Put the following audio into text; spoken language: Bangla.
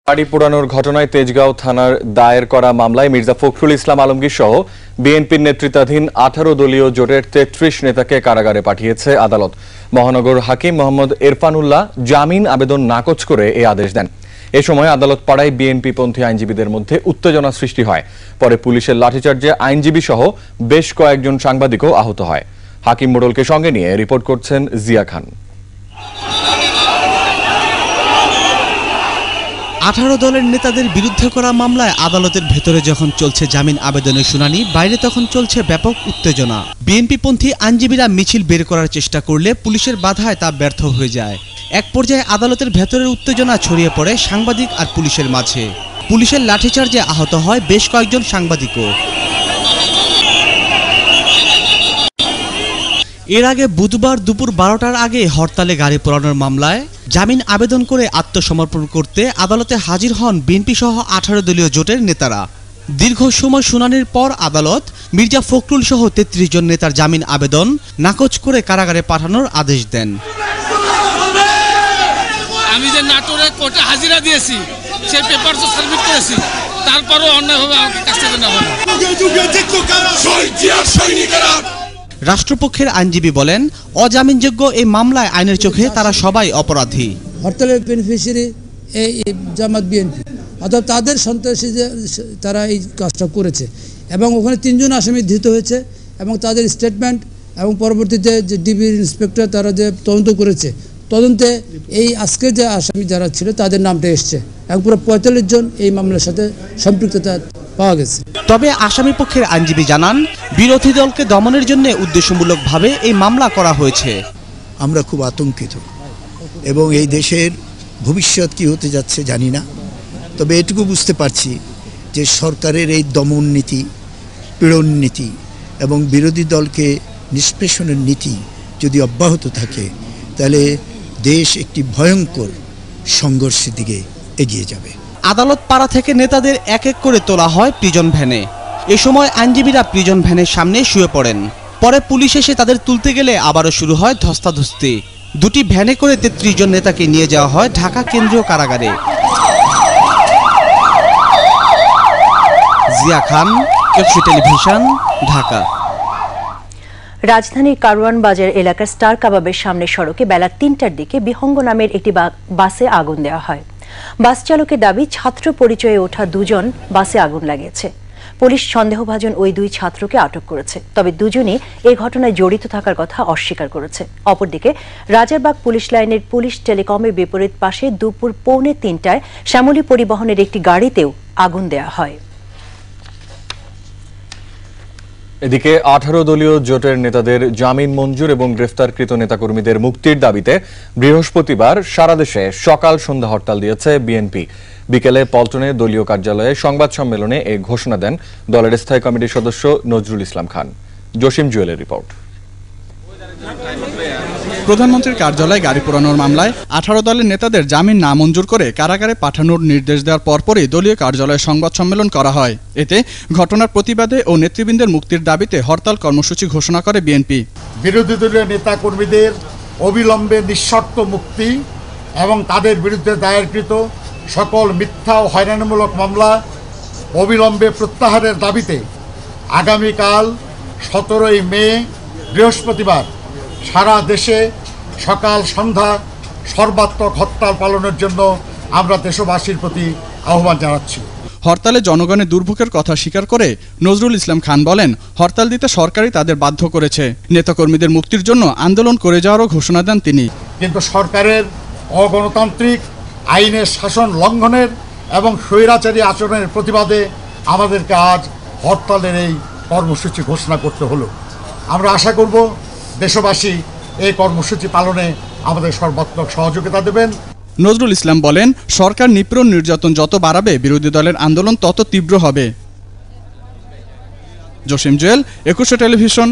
বাড়ি পোড়ানোর ঘটনায় তেজগাঁও থানার দায়ের করা মামলায় মির্জা ফখরুল ইসলাম আলমগীর সহ বিএনপির নেতৃত্বাধীন 18 দলীয় জোটের 33 নেতাকে কারাগারে পাঠিয়েছে আদালত। মহানগর হাকিম মোহাম্মদ ইরফানুল্লাহ জামিন আবেদন নাকচ করে এই আদেশ দেন। এ সময় আদালত পাড়ায় বিএনপি পন্থী আইনজীবীদের মধ্যে উত্তেজনা সৃষ্টি হয়। পরে পুলিশের লাঠিচার্জে আইনজীবী সহ বেশ কয়েকজন সাংবাদিকও আহত হয়। হাকিম মোড়লকে সঙ্গে নিয়ে রিপোর্ট করছেন জিয়া খান। 18 দলের নেতাদের বিরুদ্ধে করা মামলায় আদালতের ভেতরে যখন চলছে জামিন আবেদনের শুনানি, বাইরে তখন চলছে ব্যাপক উত্তেজনা। বিএনপিপন্থী আইনজীবীরা মিছিল বের করার চেষ্টা করলে পুলিশের বাধায় তা ব্যর্থ হয়ে যায়। এক পর্যায়ে আদালতের ভেতরের উত্তেজনা ছড়িয়ে পড়ে সাংবাদিক আর পুলিশের মাঝে। পুলিশের লাঠিচার্জে আহত হয় বেশ কয়েকজন সাংবাদিকও। এর আগে বুধবার দুপুর 12টার আগে হরতালে গাড়ি পোড়ানোর মামলায় জামিন আবেদন করে আত্মসমর্পণ করতে আদালতে হাজির হন বিএনপি সহ 18 দলীয় জোটের নেতারা। দীর্ঘ সময় শুনানির পর আদালত মির্জা ফখরুল সহ 33 জন নেতার জামিন আবেদন নাকচ করে কারাগারে পাঠানোর আদেশ দেন। আমি যে নাটোরে কোর্টে হাজিরা দিয়েছি, সেই পেপার তো সাবমিট করেছি, তারপরও অন্যায়ভাবে আমাকে কাছ থেকে নেওয়া হলো। রাষ্ট্রপক্ষের আইনজীবী বলেন, অজামিনযোগ্য এই মামলায় আইনের চোখে তারা সবাই অপরাধী। হরতালের বেনিফিশিয়ারি এই জামাত বিএনপি, অর্থাৎ তাদের সন্ত্রাসী যে তারা এই কাজটা করেছে এবং ওখানে 3 জন আসামি ধৃত হয়েছে এবং তাদের স্টেটমেন্ট এবং পরবর্তীতে যে ডিবির ইন্সপেক্টর তারা যে তদন্ত করেছে, তদন্তে এই আজকে যে আসামি যারা ছিল তাদের নামটা এসছে এবং পুরো 45 জন এই মামলার সাথে সম্পৃক্ততা পাওয়া গেছে। তবে আসামি পক্ষের আইনজীবী জানান, বিরোধী দলকে দমনের জন্য উদ্দেশ্যমূলকভাবে এই মামলা করা হয়েছে। আমরা খুব আতঙ্কিত এবং এই দেশের ভবিষ্যৎ কি হতে যাচ্ছে জানি না। তবে এটুকু বুঝতে পারছি যে সরকারের এই দমন নীতি, পীড়ন নীতি এবং বিরোধী দলকে নিষ্পেষণের নীতি যদি অব্যাহত থাকে, তাহলে দেশ একটি ভয়ঙ্কর সংঘর্ষের দিকে এগিয়ে যাবে। আদালত পাড়া থেকে নেতাদের এক এক করে তোলা হয় প্রিজন ভ্যানে। এ সময় আইনজীবীরা প্রিজন ভ্যানের সামনে শুয়ে পড়েন। পরে পুলিশ এসে তাদের তুলতে গেলে আবারও শুরু হয় ধস্তাধস্তি। দুটি ভ্যানে করে 33 জন নেতাকে নিয়ে যাওয়া হয় ঢাকা কেন্দ্রীয় কারাগারে। জিয়া খান, একুশে টেলিভিশন, ঢাকা। রাজধানীর কারওয়ান বাজার এলাকার স্টার কাবাবের সামনের সড়কে বেলা 3টার দিকে বিহঙ্গ নামের একটি বাসে আগুন দেওয়া হয়। বাস চালকের দাবি, ছাত্র পরিচয়ে ওঠা 2 জন বাসে আগুন লাগিয়েছে। পুলিশ সন্দেহভাজন ওই 2 ছাত্রকে আটক করেছে, তবে দুজনই এই ঘটনায় জড়িত থাকার কথা অস্বীকার করেছে। অপরদিকে রাজারবাগ পুলিশ লাইনের পুলিশ টেলিকমের বিপরীত পাশে দুপুর 2:45টায় শ্যামলী পরিবহনের একটি গাড়িতেও আগুন দেওয়া হয়। এদিকে 18 দলীয় জোটের নেতাদের জামিন মঞ্জুর এবং গ্রেফতারকৃত নেতাকর্মীদের মুক্তির দাবিতে বৃহস্পতিবার সারা দেশে সকাল সন্ধ্যা হরতাল দিয়েছে বিএনপি। বিকেলে পল্টনে দলীয় কার্যালয়ে সংবাদ সম্মেলনে এই ঘোষণা দেন দলের স্থায়ী কমিটির সদস্য নজরুল ইসলাম খান। জসিম জুয়েলের রিপোর্ট। প্রধানমন্ত্রীর কার্যালয়ে গাড়ি পোড়ানোর মামলায় 18 দলের নেতাদের জামিন না মঞ্জুর করে কারাগারে পাঠানোর নির্দেশ দেওয়ার পরপরই দলীয় কার্যালয়ে সংবাদ সম্মেলন করা হয়। এতে ঘটনার প্রতিবাদে ও নেতৃবৃন্দের মুক্তির দাবিতে হরতাল কর্মসূচি ঘোষণা করে বিএনপি। বিরোধী দলীয় নেতাকর্মীদের অবিলম্বে নিঃশর্ত মুক্তি এবং তাদের বিরুদ্ধে দায়েরকৃত সকল মিথ্যা ও হয়রানিমূলক মামলা অবিলম্বে প্রত্যাহারের দাবিতে আগামীকাল 17ই মে বৃহস্পতিবার সারা দেশে সকাল সন্ধ্যা সর্বাত্মক হরতাল পালনের জন্য আমরা দেশবাসীর প্রতি আহ্বান জানাচ্ছি। হরতালে জনগণের দুর্ভোগের কথা স্বীকার করে নজরুল ইসলাম খান বলেন, হরতাল দিতে সরকারই তাদের বাধ্য করেছে। নেতাকর্মীদের মুক্তির জন্য আন্দোলন করে যাওয়ারও ঘোষণা দেন তিনি। কিন্তু সরকারের অগণতান্ত্রিক আইনের শাসন লঙ্ঘনের এবং স্বৈরাচারী আচরণের প্রতিবাদে আমাদেরকে আজ হরতালের এই কর্মসূচি ঘোষণা করতে হলো। আমরা আশা করব দেশবাসী এই কর্মসূচি পালনে আমাদের সর্বাত্মক সহযোগিতা দেবেন। নজরুল ইসলাম বলেন, সরকার নিপীড়ন নির্যাতন যত বাড়াবে বিরোধী দলের আন্দোলন তত তীব্র হবে। জসিম জুয়েল, একুশে টেলিভিশন।